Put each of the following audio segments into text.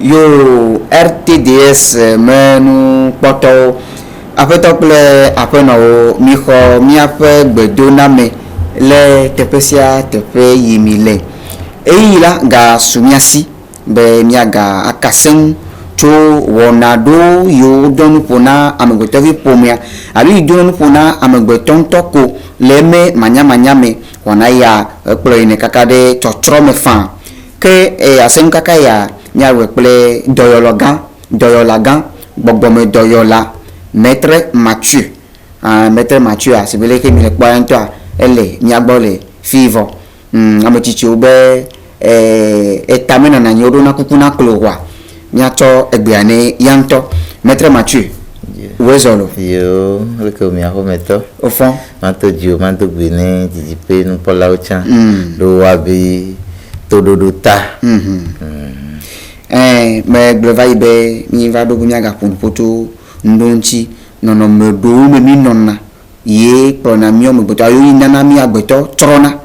yo RTDS menu poto apeto ple apeno mi xɔ miaƒe gbedoname le teƒe sia teƒe yi mi le eyi la ga sumiasi be miaga akasem tso wɔna ɖo yiwo dɔnuƒo na amegbetɔvi ƒomea alo yi dɔnuƒo na amegbetɔ ŋutɔ ko le eme manyamanyame wɔna ya ekplɔ yina kaka ɖe tsɔtsrɔ̃ me faa ke asem kaka ya miawɔe kple dɔyɔla gã gbɔgbɔme dɔyɔla maître Mathieu maître Mathieu si be leke mi le kpɔ ŋutɔa ele miagbɔ le fivɔ ametsitsiwo be etame nana nyi woɖo na kuku na klo wa miatsɔ egbea ne ya ŋutɔ maître Mathieu wo zɔlo yo leke mi axɔmetɔ ofɔ mato dziwo mato gbe ne didiƒe nukpɔlawo tsã ɖo wabe toɖoɖo ta me gblɔ va yi be mi va ɖo be miagaƒo nu ƒo ŋɖo ŋuti nɔnɔme ɖowo me mi nɔna ye kplɔna mi amegbetɔ ayo yi nana mi agbetɔ trɔna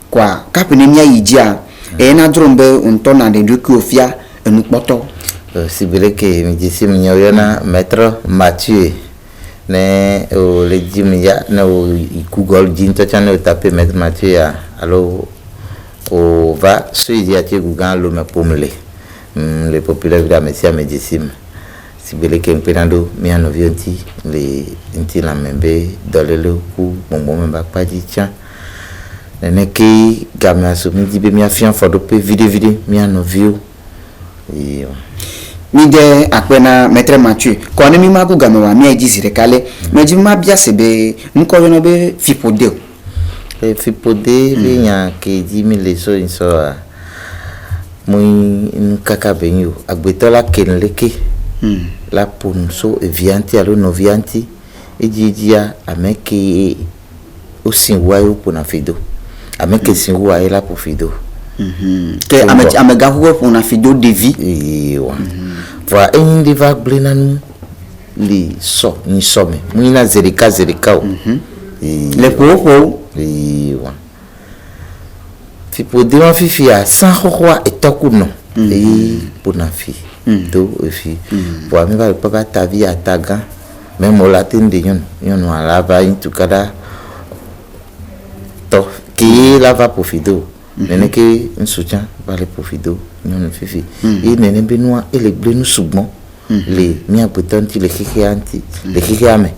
koa kape ne miayi dzia na dzrom be ŋutɔ na ɖe ɖokuiwo fia enukpɔtɔ si be leke mi dzesi mi nya woyɔna maître Mathieu ne o le dzi mi ya ne o Google dzi ŋutɔ tsã ne o tape maître Mathieu ya alo o va soyi dzi ati gugã lo me ƒom le populaire vida me sia me dzesi me si be leke ŋkpena ɖo mia nɔviwo ŋuti le ŋutilãme be dɔléle ku gbɔngbɔme be akpadzi tsã neneke gamea so mi di be miafia fɔɖoƒe viɖe mia nɔviwo mi de akpe na maître Mathieu kɔ ne mi ma ku game wa mi dzi zi ɖeka le me dzi ma bia se be ŋkɔ yɔna be fiƒode o fiƒode be nya ke dzi mi le so nsɔa mui kaka be nyi o agbetɔ la ke leke la ƒonu so evia ŋuti alo nɔvia ŋuti edzia ame ke wosi wua ye woƒona fi do ame ke si wua ye la ƒo fi do ke amegaxoxo ƒona fi do ɖevi wa voa enyi ɖe va gblẽ na nu li sɔ nyisɔ me mu yina zeɖeka o le ƒoƒo wa fiƒode ma fifia sãxɔxɔa etɔ ku nɔ eye ƒona fi do efi voa mi va le kpɔ be atavi atagã même o la te ŋɖe nyɔnu ala va ŋutu kaɖa tɔ ke la va ƒo fi do neneke ŋutsu tsã va le ƒo fi do nyɔnu fifi ye nene be nua ele gblẽ nu sugbɔ le mia gbetɔ ŋuti le xexea ŋuti le xexea me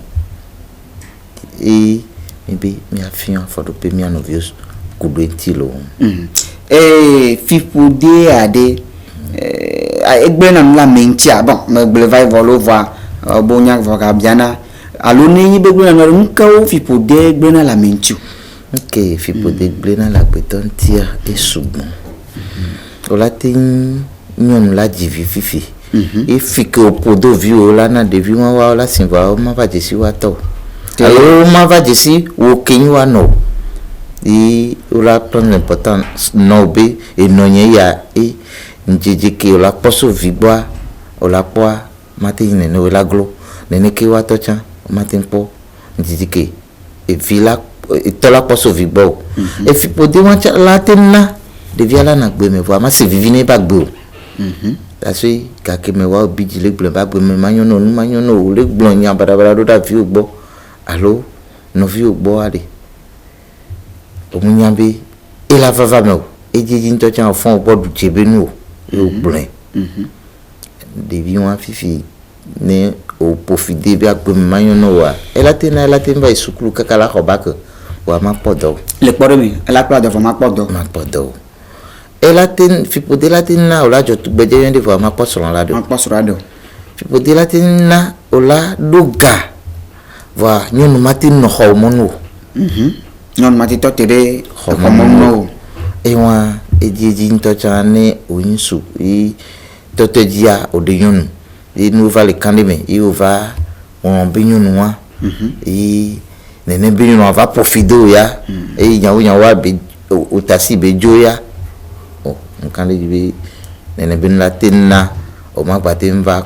eye mi be miafia fɔɖoƒe mia nɔviwo ku ɖo ŋuti lo fiƒode aɖe egblẽ na nu la me ŋutia bon megblẽ va yi vɔ lo voa bo nya vɔ gabiana alo ne nyi be gblẽ na nu aɖe ŋukawo fiƒode gblẽna le ame ŋuti ok fiƒode gblẽna le agbetɔ ŋutia esugbɔ o la te nyɔnu la dzi vi fifi efi ke o ƒodo viwo la na ɖevi wawo la si va wo ma va dzesi woatɔ alo ma va dzesi wo kenyi woanɔ ye o la prendre l'importance nɔ be enɔ nye ya ndzedze ke o la kpɔ so vi gbɔa o la kpɔa mate yi nene o la glo neneke woatɔ tsã mate kpɔ ndzedze ke evi la etɔ la kpɔ so vi gbɔ o efiƒode wa tsã la te na ɖevia la na gbe me voa ma se vivi ne ba gbe o tasue gake me wa bi dzi le gblẽ ba gbe me ma nyɔ no nu ma nyɔ no o le gblɔ nya badabada ɖo ɖe aviwo gbɔ alo nɔviwo gbɔ aɖe o mu nya be ela vava me o edzedzi ŋutɔ tsã o fɔn o gbɔ ɖu dze be nu o ye o gblẽ ɖevi wa fifi ne o ƒo fi de be agbe me ma nyɔ no oa ela te va yi sukulu kaka la xɔ bake wa ma kpɔ dɔ o le kpɔ ɖe mi ela kpɔ dɔ vɔ ma kpɔ dɔ o ela te fiƒode la te na o la dzɔ tugbedze yɔ ɖe vɔ ma kpɔ srɔ̃ la ɖe o fiƒode la te na o la ɖo ga voa nyɔnu ma te nɔ xɔ mɔnu o nyɔnu ma te tɔ te ɖe xɔ mɔnu o ewa edzedzi ŋutɔ tsã ne o nyi su ye tɔtɔ dzia o ɖe nyɔnu ye nu va le kan ɖe me ye o va wɔn be nyɔnu wa ye nene be nyɔnua va ƒo fi do ya eye nyawo be o tasi be dzo ya o nkan ɖe be nene be nu la te na o ma gba te va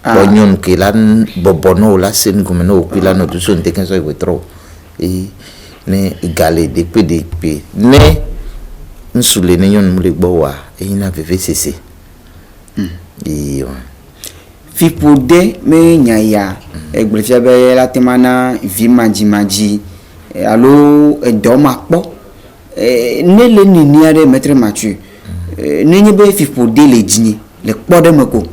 kpɔ nyɔnu ke la bɔbɔ na o la se nugome na o kpi la nɔ do so ŋdeke sɔ ewetrɔ eye ne gale ɖekpe ne ŋutsu le ne nyɔnu le gbɔ wa eyina veve sese iyo fipode me nyaya egblefia be la temana vi maji alo edo makpo ne le ninia de maître Mathieu ne nyebe fipode le djini le kpode meko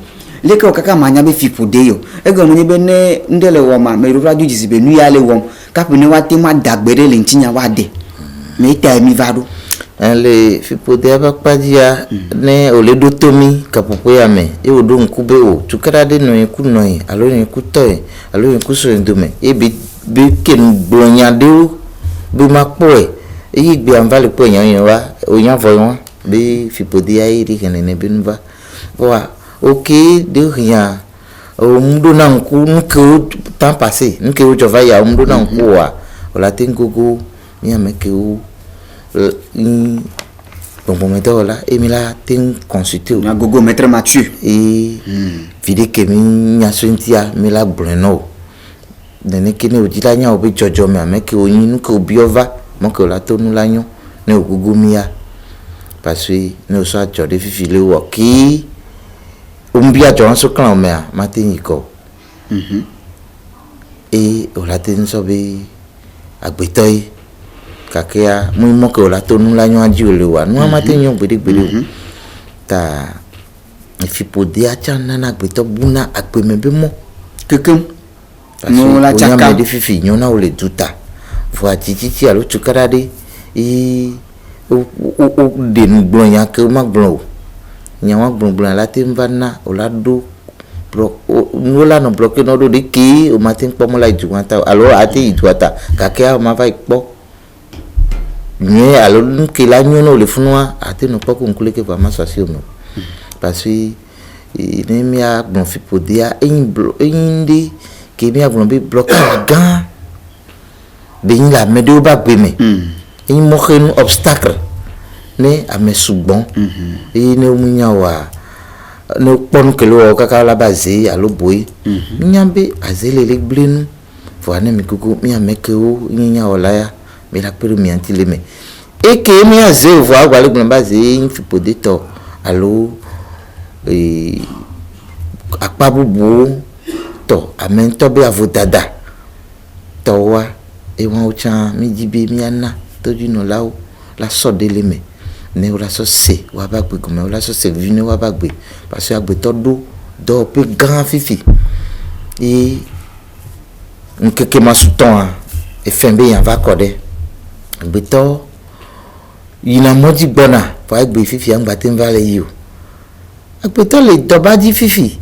le ka kaka manya be fipode yo ego no nyebe ne ndele woma me ro adu jisi be nu ya le wom kapune wa tema dagbere le ntinya wa de me ta mi vado le fipode abakpadia ne oledotomi kapopo ya me e odo nkube o tukara de no yiku no yi alo yiku toy alo yiku so ndome e be ken blonya de o be makpo e yi gbe anvale po yan wa o yan voyon be fipode ya iri kenene be nuva wa OK de rien o mundo na nku nko temps passé nko jova ya o mundo na nku wa ola tengogo mi ameke o bon momento là Emila ten consulté na gogo maître Mathieu et vide que mi nya sentia mi la breno dene kene o dila nya obi jojo me ameke o yin ko biova mo ko la tonu la nyon ne o gogo mia parce que ne o so ajo de fifile wo ki o mbia jo so kan o me a matin ko et o la ten so be agbetoy kakea muimo ke ola tonu la nyoa jiulewa no amate nyo gbede ta fipode acha nana gbeto buna akpemebe mo kekem no la chaka de fifi nyona ole duta voa titi alo tukarade o de ngbon ya ke magbon nya wa gbon la temvana ola do no la no bloqué no do de ki o matin pomo la juwata alo ate iduata kakea ma va ikpo mais alors que la nyono le funwa ate no pas conclure que vraiment ça c'est non parce que ne mia bon fipodia indi que mia bon be bloquer la gan be la medo ba beme in mo xenu obstacle ne ame sugbon e ne munya wa no pon que lo kaka la base alo boy nyambe azele le blenu fo ane mi kuku mia mekeo nya olaya mais la peur mi antileme et que mi a zéro voir le blamba zé une fipode to allo akpabubu to amen to be avodada to wa e won o chan mi jibe mi ana to du no lawo la so de leme ne o la so se wa ba gbe comme o la so se vine wa ba gbe parce que agbe to do pe grand fifi et nkeke masuton e fembe yan va kode beto yina modi gbona fa egbe fifi angba tin vale yo agbeto le doba di fifi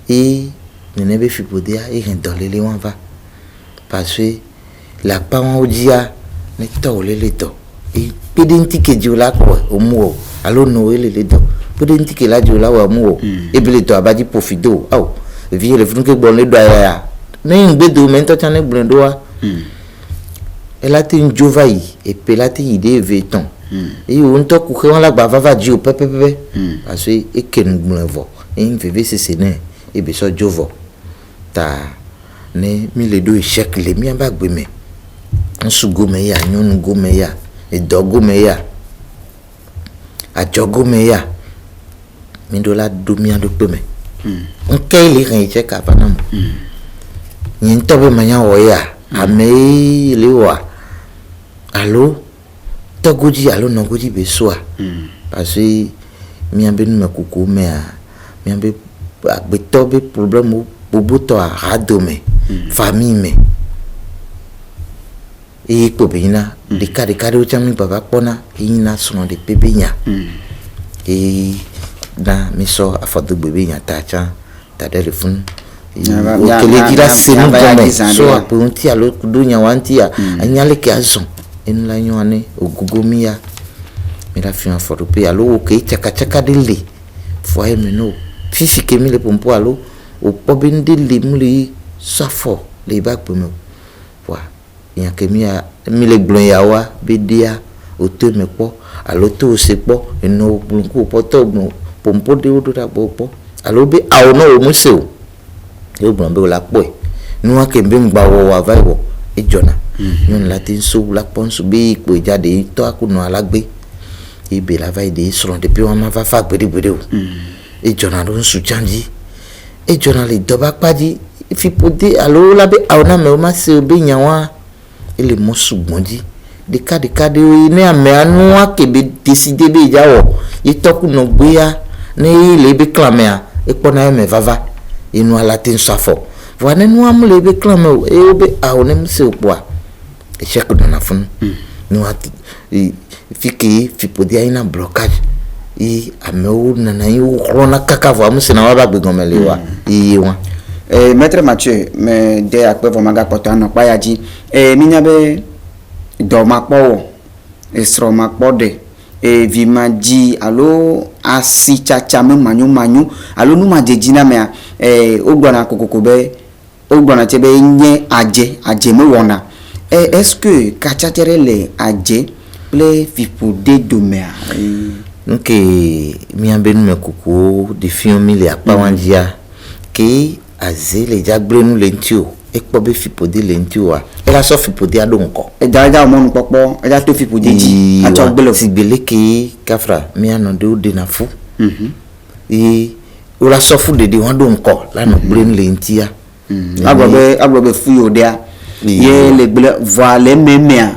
e nene be fipode a e ren dolele wan va parce que la pa wan odia ne to lele to e pedenti ke jola ko o mu alo no ele le do pedenti ke la jola wa mu e bele to abadi profido au vie le funu ke bon le do ya ne ngbe do mento chane blendo wa elle a été une jovaille et puis elle a été idée véton et on t'a coupé on la bava va dire pepe parce que et que nous voulons et il fait c'est séné et bien ça jovo ta ne mi les deux échecs les miens ba gbeme on su gomeya nyon gomeya et dogomeya a jogomeya mi do la domia de peme on kay les rien échec à panam yin tobe manya oya ame lewa allo togoji allo nogoji be soa parce que mi ambe nu makoko me a mi ambe agbeto be problème boboto a radome famille me e ko be ina de kare o chami baba pona ina sono de bebe nya e na mi so afodo bebe nya ta cha ta telephone kele dira senu gome so apunti alo kudunya wantia anyale ke azon en la nyone ogugomia mira fian forupe alo o ke chaka de le foi meno fifi ke mi le pompo alo o pobinde le muli safo le bak pomo wa yan ke mi le blon yawa bedia o te me po alo to se po eno blunku po to blon pompo de o do da po alo be awo no o museo yo blombe la poe nuwa ke mbe ngba wo wa vai wo e jona nyon la tin so la ponsu be po jade to akunu alagbe ibe la vai de so de pe wa ma fa gbe o et journal soutien-dit et journal de bakpadi fipode alo la be auna me ma se be nyawa ele mo sugbonji de kade ne ame anu akebe décider be jawo itoku no gbeya ne le be clamea e pona me vava inu ala tin safo voilà nous am le be clame e obe aune me se opoa e check do na fun nous fiki fipode ina blocage e ameu na yu rona kaka vo am se na wa ba gomelewa e wa Maître Mathieu, mais dès après vous m'avez apporté un pas à dire minyabe do makpo e sro makpo de e vima di alo asi chacha me manyu alo nu ma jejina me ogbona kokoko be ogbona tebe nye aje me wona est-ce que kachatere le aje ple fipo de domea donc miambe nu me koko de fion le apa wanjia ke aze le jagbre nu lentio ekpo be fipode lentio wa ela so fipode adonko e daja mo nu popo e ja to fipode ji a to gbelo sigbele ke kafra mi ano de na fu e ola so fu de won donko la no gbre nu lentia agbobe fu yo dia ye le gbele voile memea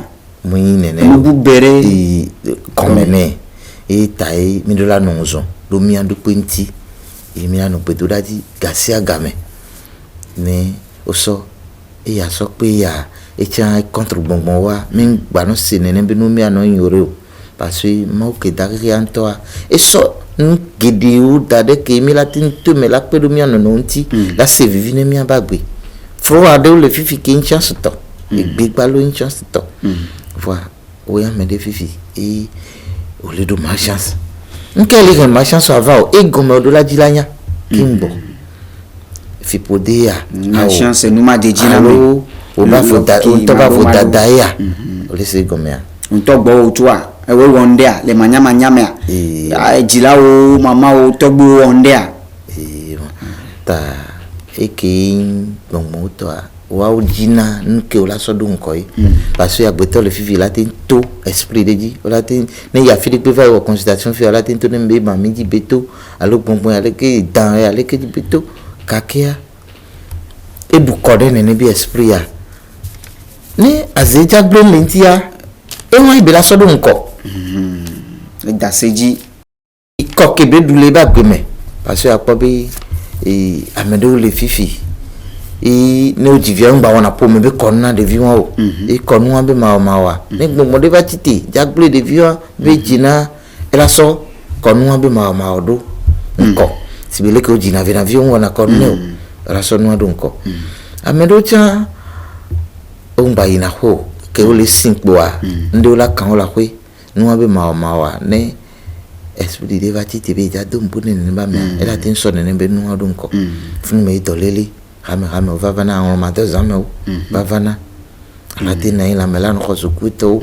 mo yin nene lu bere komene e tai mi do la nonzo do mi ando penti e mi ano pe do daji gasia game ne oso e ya so pe ya e tia contre bonbon wa min gba no se nene be no mi ano yore o parce que mo ke dagri anto e so gidi u dade ke mi la tin to me la pe do mi ano no nti la se vivi ne mi abagbe fro ade o le fifi ke in chance to e gbe gba lo in chance to voilà o ya me de fifi e o le do ma chance nkele ke ma chance avant e gomo do la dilanya kimbo fipode ya na chance nous ma de dina me o ba fo da o to ba fo da ya o le se gomea on to gbo o toa e we wonde a le manyama nyama a jila o mama o to gbo wonde a ta e ke gbomo to a wa o jina nke o la so do nko yi parce que agbeto le fifi la tin to esprit de di o la tin ne ya Philippe va au consultation fi la tin to ne mbe ma mi di beto alo bonbon ale ke dan ale ke di beto kakea e du kode ne bi esprit ya ni azeja glo mentia e won ibe la so do nko e da seji iko ke be du le ba gbeme parce que apobi e amedo le fifi e ne o divia ngba wona po me be konna de viwa o e konu be mawa ne gbogbo de ba titi jagble de viwa be jina e la so konu be mawa do nko sibele ko jina vina viwa wona konu o la so no do nko amedo cha o ngba ina ho ke o le sinpo a ndo la kan o la kwe no be mawa ne esprit de ba titi be ja do mbune ne ba me e la tin so ne be no do nko fun me dolele Rame vavana on m'a deux amis vavana la dina ila melano khosukuto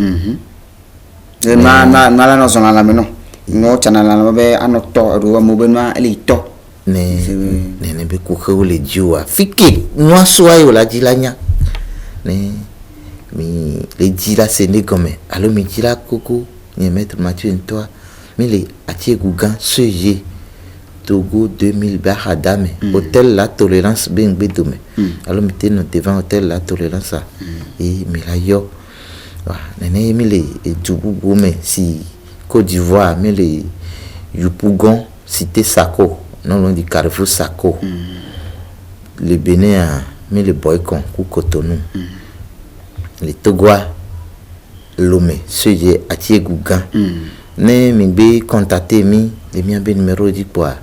e na la no sona la meno no chana la be anokto ruwa mo benwa elito ne be ku khole jua fiki no so ayo la jilanya ne mi le jila sene comme allo mi jila koko ni maître Mathieu toi mi le atie gugan seje Togo 2000 Bahadame hôtel La Tolérance Bengbedome alors mettez nous devant hôtel La Tolérance et milayo nene mile et Djoubougoumé si Côte d'Ivoire mile Yopougon cité Sako non loin du Carrefour Sako le Bénin mile Boycon ou Cotonou les Togois Lomé Seje Atie Gougan ne mi be contacter mi le mi be numéro di quoi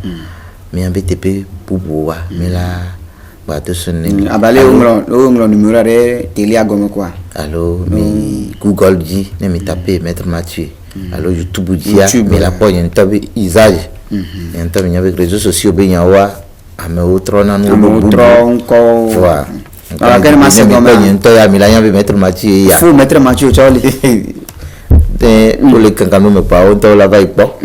mi be tepe bubuwa mi la ba to sonne abale ngro numéro re télé agome quoi allo mi Google di ne mi taper maître Mathieu allo YouTube di ya mi la po yen tabe usage yen tabe nya avec réseaux sociaux be nya wa ame outro na no nko voilà ala kan ma se goma yen to ya mi la nya be maître Mathieu ya fu maître Mathieu choli pour les cancans me pas on la va pas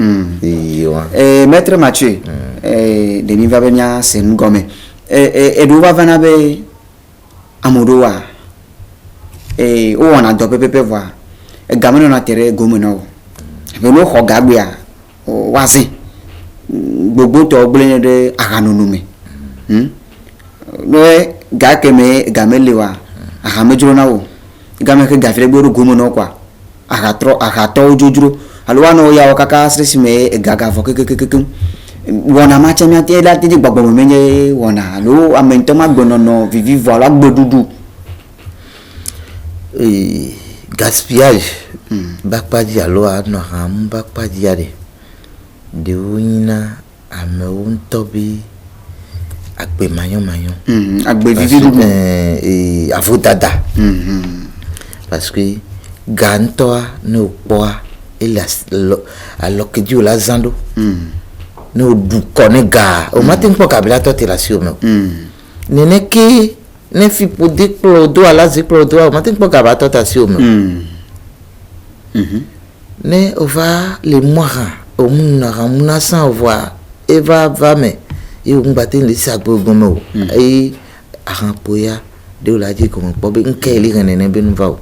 maître Mathieu de mi va venir c'est nous gomme et do va venir be amodoa o wana do pepe voir e gamano na tere gomo no be no ho gagbia o wazi gbogbo to gble de ahanunu me no ga keme ga melewa aha mejuro na wo ga me ke ga fere gboro gomo no kwa aha to ojojuro alwa no ya okaka stress me ga fo kekekeke wona ma chemi ati la ti gbagbo me menye wona lo amento ma gbono no vivi voilà gbodudu gaspillage bakpaji alo no ham bakpaji ade de wina ame un tobi agbe mayon agbe vivi dudu avodada parce que gantoa no poa il alors que Dieu la zando no du konega o matin po kabila to tira si o me nene ki ne fi po de plodo ala zi plodo o matin po kabila to ta si o me ne o va le moira o muna sans voir et va me et on batin le sac pour gomo et arampoya de la dit comme po be nke li nene be nu va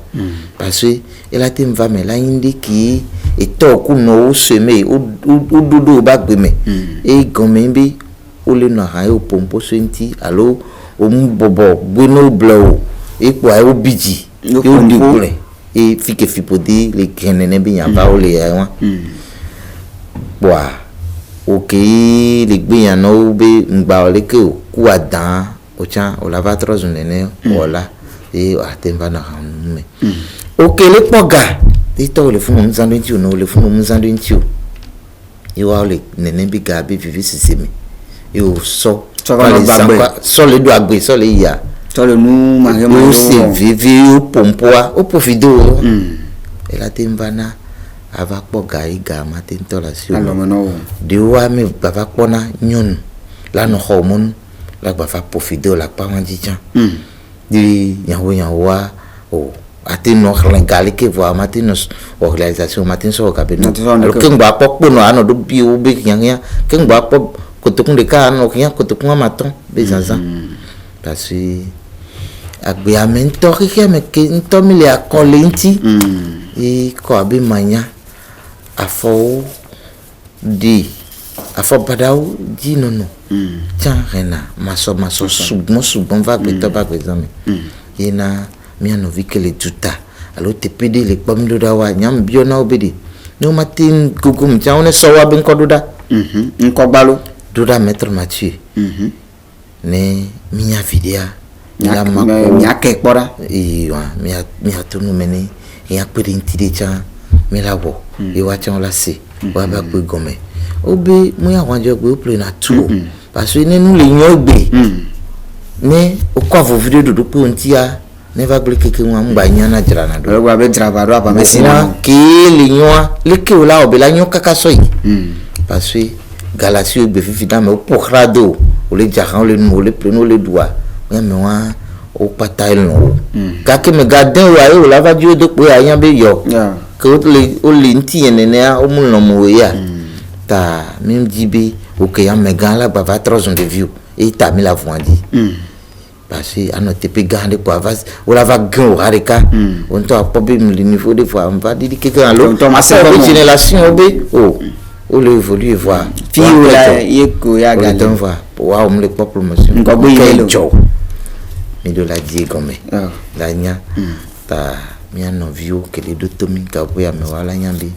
parce que elle a tem va me la indi ki et to ku no seme o dudu ba gbe me e gomme bi o le no ha o pompo senti allo o mbobo gbeno blow e po ai o biji e o dikure e fike fipodi le kenene bi yan ba o le yan boa o ke le gbe yan no be ngba o le ke o ku adan o chan o la va trois nene wala e atemba na me o ke le poga ito le funu mzando ntiu no le funu mzando ntiu iwa le nene bi ga bi vivi sisemi yo so le do agbe so le ya so le nu ma o se vivi o pompoa o profido e la tembana ava poga iga matento la si o de wa me baba pona nyon la no hormone la baba profido la pa wanji chan di yawa o ati no rengali ke voa matinos organisation matin so ka beno ke ngba pokpo no ano do bi o be nyanya ke ngba pop ko to kunde ka no kya ko to kunga maton be zanza parce agbiamento ke me ke to mi le akolenti e ko abi manya afo di afo badao di nono tiens rena maso subon va be to ba be zame ina mi ano vikele tuta alo tepede le pamdo dawa nyam biona obedi no matin gugum jaune sowa ben koduda nko balo duda maître Mathieu ne miya vidéa ya mako ya ke pora e wa mi atunu meni ya pede ntide cha mi lawo e wa cha la se wa ba pe gome obe mu ya wanjo gbe o play na tu parce que nenu le yan gbe ne o ko avo video do pe ontia never gble keke wa ngba nya na jira na do wa be travado apa mesina ke le nyoa le ke ola obela nyo kaka so yi parce que galasio be fifi da me o pokrado o le jaran le no le pleno le doa ya me wa o patail no ka ke me gaden wa e o la va dio do pe ayan be yo ke o le nti enene a o mu no mo ya ta même jibe o ke ya me gan la ba va 3 de view e ta mi la voandi parce que à notre pays garde pour avance on la va gan au harika on doit problème le niveau de fois on va dire quelqu'un à l'autre cette génération on le évolue voir fi la yeko ya ga don voir wa on le pas promotion ngabo yelo mais de la die comme la nya ta mia no view que les deux tomi ka boya me wala nyambi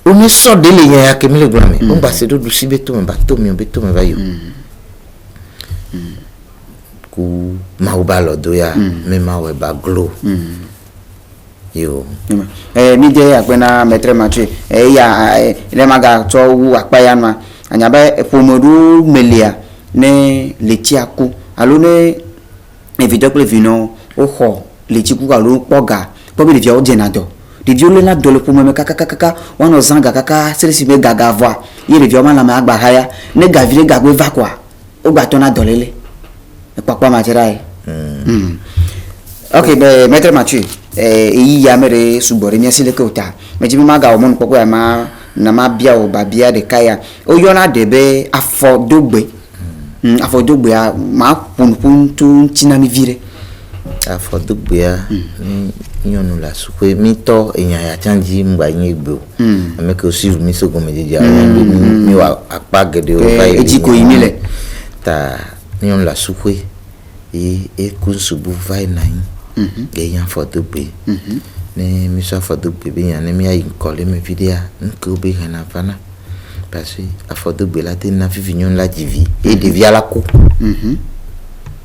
on me sort de les ya que me le glame on va se do sibe to me ba to me va yo ku maubalo doya me mawe ba glow yo mi je apena maître Mathieu ya le maga to wu apaya ma anya ba pomodu melia ne letiaku alo ne evident que vino o ho letiku alo poga pobi le vio jenado de vio le na do le pomo kaka wana zanga kaka selisi be gaga voix ye le vio ma la ma agba haya ne gavire gagwe va quoi o gba to na dolele papa materae ok be maître Mathieu iyi ya mere subore mi asile ke uta mejibi maga o mon poko ya ma na ma bia o ba bia de kaya o yona de be afodogbe a ma punpun tu china mi vire afɔdogbea ni nyɔnu la sukoe mitɔ enya ya tsanji ŋgba nye gbe o ame ke o suivre mi so gɔmedzedze mi wɔ akpa geɖewo va yi edziko yi mi le ta nyɔnu la sukoe ye eku subu va yina anyi ye nya afɔdogbe ne mi sɔ afɔdogbe be nya ne mi ayi ŋkɔ le me vi ɖea nukewo be hena vana parce que afɔdogbe la te na fifi nyɔnu la dzi vi ye ɖevia la ku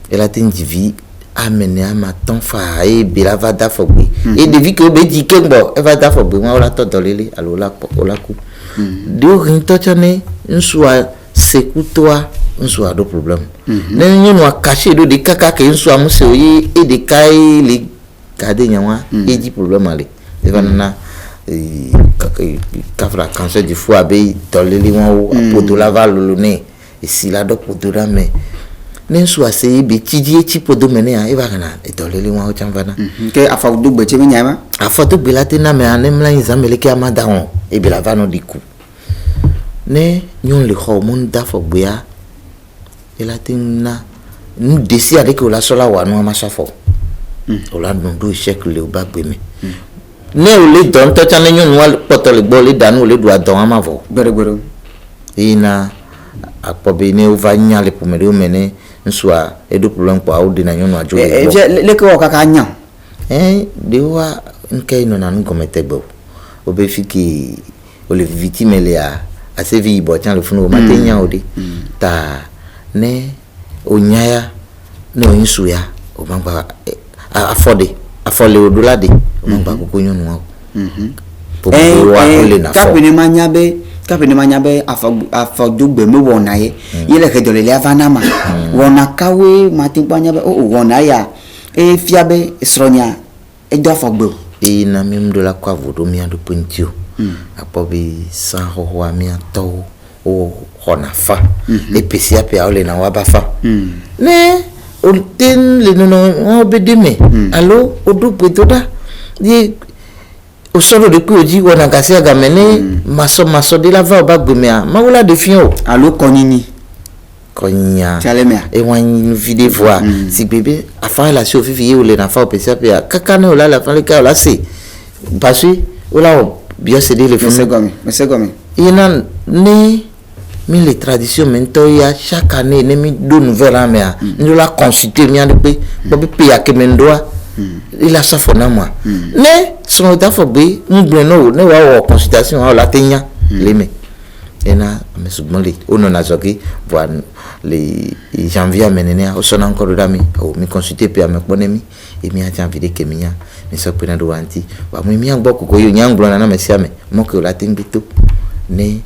ela te dzi vi amene ama tɔn fa eye be la va da afɔgbe ye ɖevi ke wo be dzi ke gbɔ eva da afɔgbe ŋua wo la tɔ dɔ lele alo wo la ku ɖewo ŋutɔ tsɛ ne ŋusua sekutoa ŋusua ɖo problème ne nyɔnua kasi ɖo ɖeka kake ŋusua ŋuse o ye e ɖeka ye le gade nyawa ye dzi problème ale eva nana kafra cancer du foie abe dɔ lele ŋuawo apodo la va lolo ne esi la ɖɔ podo ɖa me ne ŋusua se ye be tsidzi etsi podo me nea eva kana dɔ lele ŋuawo tsã vana ke afɔdogbe tse be nya ma afɔdogbe la te na mea ne mla anyi zãme leke ama da wɔn ebe la va nɔ ɖi ku ne nyɔnu le xɔ mo da afɔgbea ela te na nu desi aɖe ke o la sɔ la wɔ nua ma sɔ afɔ o la nɔ ɖo échec le o ba gbe me ne o le dɔ ŋutɔ tsã ne nyɔnua kpɔtɔ le gbɔ o le da nu o le ɖua dɔ ama vɔ gbeɖegbeɖe eyina akpɔ be ne o va nya le ƒome ɖewo me ne ŋusua eɖo problème kpɔa o ɖena nyɔnua dzo le gbɔ leke wɔ kaka nya ɖewoa ŋke yi nɔna nu gɔme tegbe o be fi ke o le viviti me lea asevi yibɔ tsã le funu o ma te nya o ɖe ta ne o nya ya ne o ŋusu ya o ma gba afɔ le o ɖo la de o ma gba koko nyɔnua o popowa o le na fɔ kape ne ma nya be afɔdogbe me wɔna ye ye le hedɔ lelea va na ma wɔna kawoe ma te kpɔ anya be o wɔna ya efia be srɔ̃nya edo afɔgbe o eyina mi ŋu ɖo la kɔ avɔ ɖo mia ɖokui ŋuti o akpɔ be sãxɔxɔa miatɔwo wo xɔna fa epesia pea wo le na woaba fa ne o te le nɔnɔ wɔn be de me alo o ɖo gbedoɖa ye o sɔ ɖo ɖekui o dzi wɔna gasi agame ne masɔ de la va o ba gbe mea mawu la ɖe fia o alo kɔnyinyi kɔnyinya tsalemea ewa vi de voa si gbe be afa la si o fifi ye o le na fa o pesia pea kaka ne o la le afa leka o la se parce que o la wɔ biɔse de le funu mese gɔme yina ne mi le tradition me ŋutɔ ya chaque année ne mi do nouvelle amea ne la consulter mia de pe bɔ be pe yake me ŋdoa il a sɔ fɔ na moa ne sɔŋ ta fɔ gbe ŋgblẽ ne o ne wa wɔ consultation wa o la te nya le me ena ame sugbɔn le o nɔna zɔge voa le janvier ame nenea o sɔna ŋkɔ ɖo ɖa mi o mi consulter pe ame kpɔ ne mi emi atsa vi de ke mi nya mi sɔ kpena ɖo wa ŋuti wa mo mi agbɔ koko ye o nya ŋgblɔ na ame sia me mɔ ke o la te ŋgbe to ne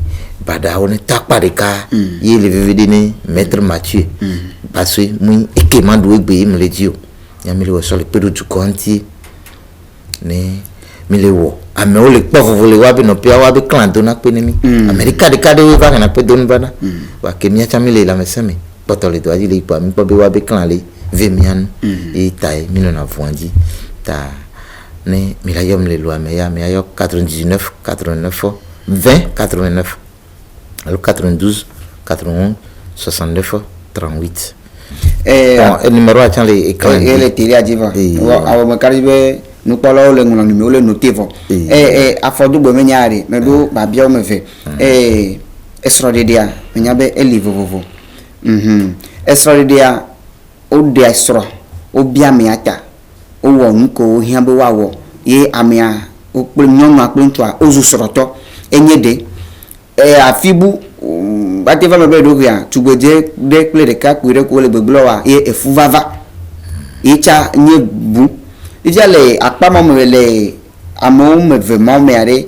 badawo ne takpa ɖeka ye le veve de ne maître Mathieu parce que mu eke ma do egbe ye mi le dzi o ya mi le wɔ sɔ le kpe ɖo dukɔ ŋuti ne mi le wɔ amewo le kpɔ vovo le wa be nɔpia wa be klã do na kpe ne mi Amerika ɖeka ɖewo va hena kpe do nu vana wa ke mia tsã mi le lãmesẽ me kpɔtɔ le doa dzi le kpɔa mi kpɔ be wa be klã le ve mia nu ye ta ye mi nɔna voa dzi ta ne mi la yɔ mi le loa me ya mi ayɔ 99 89 20 89 alo 92 91 69 38 numéro a tsã le écran le télé a dzi vɔ awɔ me kari be nukpɔlawo le ŋlɔ nume wo le note vɔ afɔdogbe me nya ɖe me ɖo babia wo me ve esrɔ̃ɖeɖea me nya be eli vovovo esrɔ̃ɖeɖea wo ɖe esrɔ̃ wo bia amea ta wo wɔ nu ko wo hiã be woawɔ ye amea wo kple nyɔnua kple ŋutsua wozu srɔ̃tɔ enye ɖe afi bu ate va me be ɖo hea tugbedze ɖe kple ɖekakpui ɖe ko wo le gbegblɔ wa ye efu vava ye tsa nye bu ifia le akpa ma me le amewo me ve ma me aɖe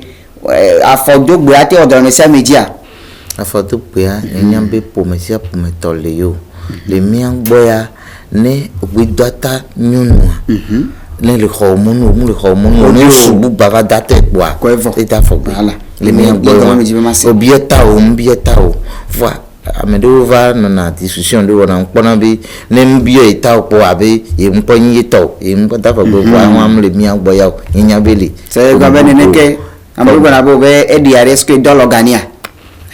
afɔdogbe ate wɔ dɔlɔme sia me dzia afɔdogbea enya be ƒome sia ƒometɔ le yo le mia gbɔ ya ne gbedoata nyɔnua ne le xɔ mɔnu mu le xɔ mɔnu ne subu bava da te kpoa ete afɔgbe le mia gbɔ ma o bie ta o n bie ta o voa ame ɖewo va nɔna discussion ɖe wɔna ŋkpɔna be ne n bie yi ta o kpɔ abe ye ŋkpɔ nyi ye tɔ o ye ŋkpɔ ta afɔgbe voa wɔn le mia gbɔ ya o nye nya be le. sɛ gba be neneke ame ɖewo gbɔna be o be eɖi aɖe sike dɔ lɔ gania.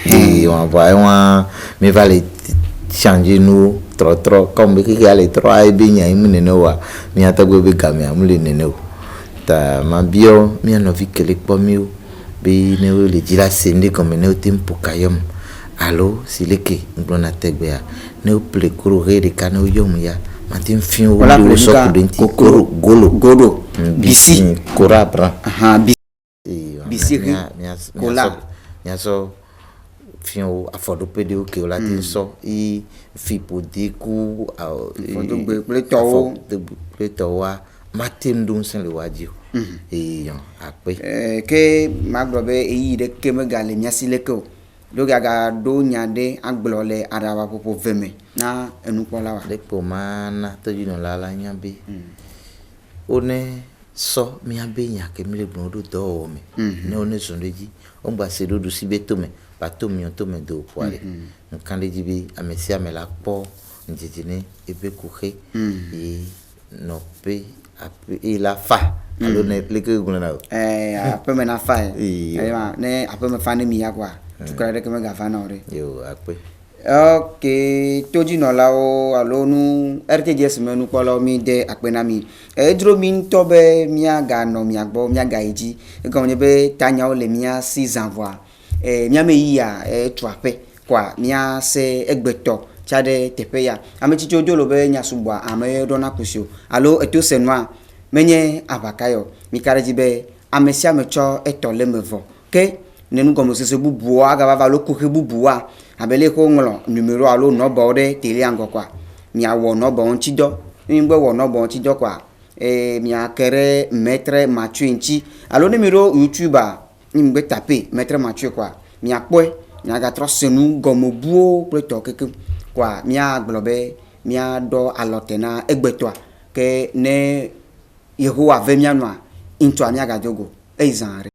wɔn voa wɔn mi va le changer nuwo trɔ comme que ale trɔ ayi be nya imu nene wa mia tɔgbe be game amu le nene o ta ma bio mia nɔvi kele kpɔ mi o be ne wo le dzra se ne gɔme ne wo te ŋu poka yɔm alo si leke ŋgblɔna tegbea ne wo ple koro ɣe ɖeka ne wo yɔm ya ma te fi wo le wo sɔku ɖe ŋuti golo bisi kora bran bisi miazɔ fiwo afɔɖoƒe ɖewo ke wo la te sɔ i fiƒode ku afɔdogbe kple tɔwoa mate ŋu ɖo ŋusẽ le woa dzi o eyɔn akpe ke magblɔ be eyi ɖeke megale miasi leke o donc aga ɖo nya ɖe agblɔ le aɖabaƒoƒo ve me na enukpɔla wa ɖekpo ma na tɔdzinɔla la nya be wone sɔ miabe nya ke mi le gblɔm ɖo dɔwɔwɔ me ne wone zɔ ɖe dzi wogba se ɖo ɖusi be tome ba to miɔ tome do ƒoa ɖe nkan ɖe dzi be ame sia ame la kpɔ dzedze ne ebe kuxe ye nɔƒe aƒe la fa alo ne leke gblɔna o aƒeme na fa ne aƒeme fa ne mi ya kɔa tukura ɖeke mega fa na o ɖe yo akpe ok todzinɔlawo alo nu RTGS me nukpɔlawo mi de akpe na mi edro mi ŋutɔ be miaganɔ mia gbɔ miagayi dzi egɔme nye be tanyawo le mia si zã vɔa miame yia etu aƒe kɔa miase egbetɔ tsa ɖe teƒe ya ametsitsiwo do lo be nya sugbɔa ame ɖɔna kusi o alo eto se nua menye aʋaka yɔ mi ka ɖe dzi be ame sia ame tsɔ etɔ le me vɔ ke ne nugɔmesese bubuwo agava va lo kuxe bubuwoa abele ko ŋlɔ numero alo nɔbawo ɖe telia ŋgɔ kɔa miawɔ nɔbawo ŋuti dɔ ne mi gbe wɔ nɔbawo ŋuti dɔ kɔa miake ɖe maître Mathieu ŋuti alo ne mi ɖo YouTubea ne mi gbe tape maître Mathieu kɔa miakpɔe miagatrɔ se nu gɔmebuwo kple tɔ kekeŋ kɔa miagblɔ be miaɖɔ alɔte na egbetɔa ke ne Yehowa ve mianɔa ŋutua miagadogo eyi zã ɖe